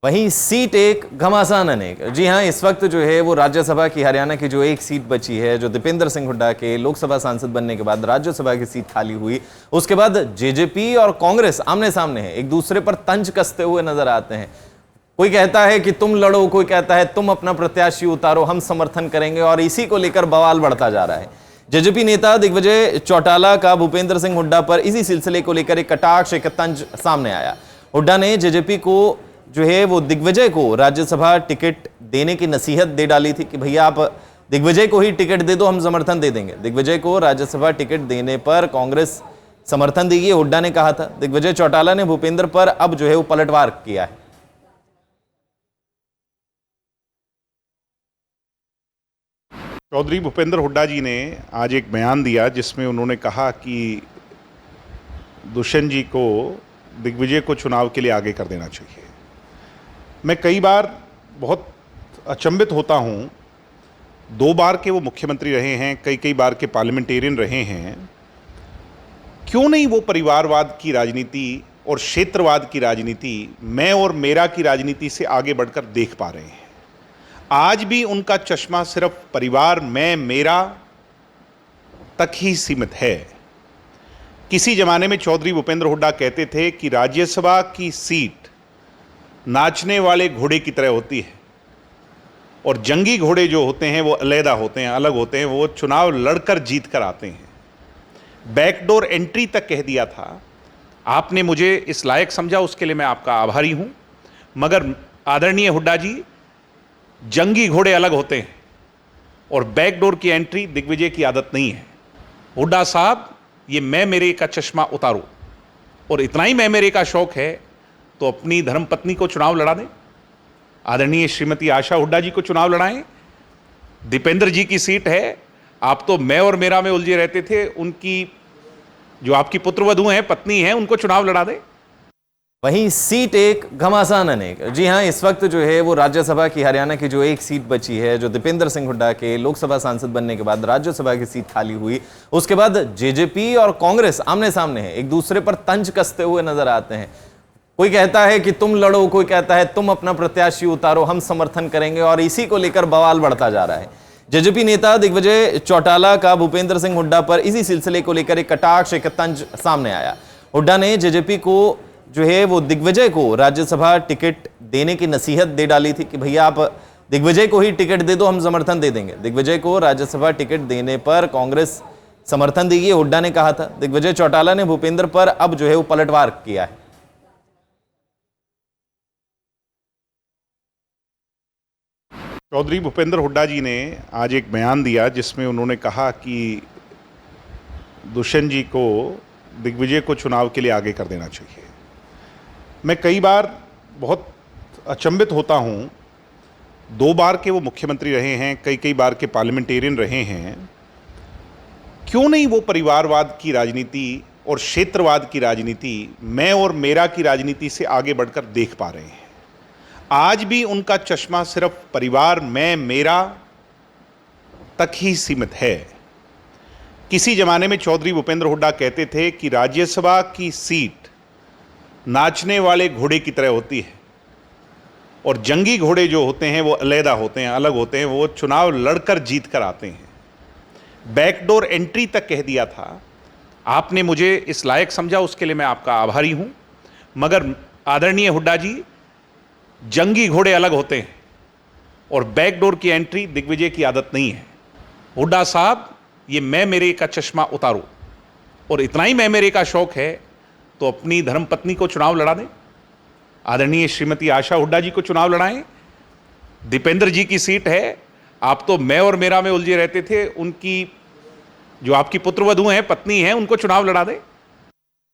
वहीं सीट एक घमासान अनेक। जी हां, इस वक्त जो है वो राज्यसभा की हरियाणा की जो एक सीट बची है, जो दीपेंद्र सिंह हुड्डा के लोकसभा सांसद बनने के बाद राज्यसभा की सीट खाली हुई, उसके बाद जेजेपी और कांग्रेस आमने सामने है, एक दूसरे पर तंज कसते हुए नजर आते हैं। कोई कहता है कि तुम लड़ो, कोई कहता है तुम अपना प्रत्याशी उतारो, हम समर्थन करेंगे, और इसी को लेकर बवाल बढ़ता जा रहा है। जेजेपी नेता दिग्विजय चौटाला का भूपेंद्र सिंह हुड्डा पर इसी सिलसिले को लेकर एक कटाक्ष, एक तंज सामने आया। हुड्डा ने जेजेपी को जो है वो दिग्विजय को राज्यसभा टिकट देने की नसीहत दे डाली थी कि भैया आप दिग्विजय को ही टिकट दे दो, हम समर्थन दे देंगे। दिग्विजय को राज्यसभा टिकट देने पर कांग्रेस समर्थन देगी, हुड्डा ने कहा था। दिग्विजय चौटाला ने भूपेंद्र पर अब जो है वो पलटवार किया है। चौधरी भूपेंद्र हुड्डा जी ने आज एक बयान दिया जिसमें उन्होंने कहा कि दुष्यंत जी को दिग्विजय को चुनाव के लिए आगे कर देना चाहिए। मैं कई बार बहुत अचंभित होता हूं, 2 बार के वो मुख्यमंत्री रहे हैं, कई बार के पार्लियामेंटेरियन रहे हैं, क्यों नहीं वो परिवारवाद की राजनीति और क्षेत्रवाद की राजनीति, मैं और मेरा की राजनीति से आगे बढ़कर देख पा रहे हैं। आज भी उनका चश्मा सिर्फ परिवार, मैं, मेरा तक ही सीमित है। किसी जमाने में चौधरी भूपेंद्र हुड्डा कहते थे कि राज्यसभा की सीट नाचने वाले घोड़े की तरह होती है और जंगी घोड़े जो होते हैं वो अलग होते हैं, अलग होते हैं, वो चुनाव लड़कर जीत कर आते हैं। बैकडोर एंट्री तक कह दिया था। आपने मुझे इस लायक समझा, उसके लिए मैं आपका आभारी हूं। मगर आदरणीय हुड्डा जी, जंगी घोड़े अलग होते हैं और बैकडोर की एंट्री दिग्विजय की आदत नहीं है। हुड्डा साहब, ये मैं मेरे का चश्मा उतारो, और इतना ही मैं मेरे का शौक है तो अपनी धर्मपत्नी को चुनाव लड़ा दें। आदरणीय श्रीमती आशा हुड्डा जी को चुनाव लड़ाएं। दीपेंद्र जी की सीट है। आप तो मैं और मेरा में उलझे रहते थे, उनकी जो आपकी पुत्रवधू हैं, पत्नी हैं, उनको चुनाव लड़ा दें। वहीं सीट एक घमासान अनेक। जी हां, इस वक्त जो है वो राज्यसभा की हरियाणा की जो एक सीट बची है, जो दीपेंद्र सिंह हुड्डा के लोकसभा सांसद बनने के बाद राज्यसभा की सीट खाली हुई, उसके बाद जेजेपी और कांग्रेस आमने सामने है, एक दूसरे पर तंज कसते हुए नजर आते हैं। कोई कहता है कि तुम लड़ो, कोई कहता है तुम अपना प्रत्याशी उतारो, हम समर्थन करेंगे, और इसी को लेकर बवाल बढ़ता जा रहा है। जेजेपी नेता दिग्विजय चौटाला का भूपेंद्र सिंह हुड्डा पर इसी सिलसिले को लेकर एक कटाक्ष, एक तंज सामने आया। हुड्डा ने जेजेपी को जो है वो दिग्विजय को राज्यसभा टिकट देने की नसीहत दे डाली थी कि भैया आप दिग्विजय को ही टिकट दे दो, हम समर्थन दे देंगे। दिग्विजय को राज्यसभा टिकट देने पर कांग्रेस समर्थन देगी, हुड्डा ने कहा था। दिग्विजय चौटाला ने भूपेंद्र पर अब जो है वो पलटवार किया है। चौधरी भूपेंद्र हुड्डा जी ने आज एक बयान दिया जिसमें उन्होंने कहा कि दुष्यंत जी को दिग्विजय को चुनाव के लिए आगे कर देना चाहिए। मैं कई बार बहुत अचंभित होता हूं, 2 बार के वो मुख्यमंत्री रहे हैं, कई बार के पार्लियामेंटेरियन रहे हैं, क्यों नहीं वो परिवारवाद की राजनीति और क्षेत्रवाद की राजनीति, मैं और मेरा की राजनीति से आगे बढ़कर देख पा रहे हैं। आज भी उनका चश्मा सिर्फ परिवार, मैं, मेरा तक ही सीमित है। किसी जमाने में चौधरी भूपेंद्र हुड्डा कहते थे कि राज्यसभा की सीट नाचने वाले घोड़े की तरह होती है और जंगी घोड़े जो होते हैं वो अलग होते हैं, अलग होते हैं, वो चुनाव लड़कर जीत कर आते हैं। बैकडोर एंट्री तक कह दिया था। आपने मुझे इस लायक समझा, उसके लिए मैं आपका आभारी हूं। मगर आदरणीय हुड्डा जी, जंगी घोड़े अलग होते हैं और बैकडोर की एंट्री दिग्विजय की आदत नहीं है। हुड्डा साहब, ये मैं मेरे का चश्मा उतारो, और इतना ही मैं मेरे का शौक है तो अपनी धर्मपत्नी को चुनाव लड़ा दें। आदरणीय श्रीमती आशा हुड्डा जी को चुनाव लड़ाएं। दीपेंद्र जी की सीट है। आप तो मैं और मेरा में उलझे रहते थे, उनकी जो आपकी पुत्रवधू हैं, पत्नी हैं, उनको चुनाव लड़ा दें।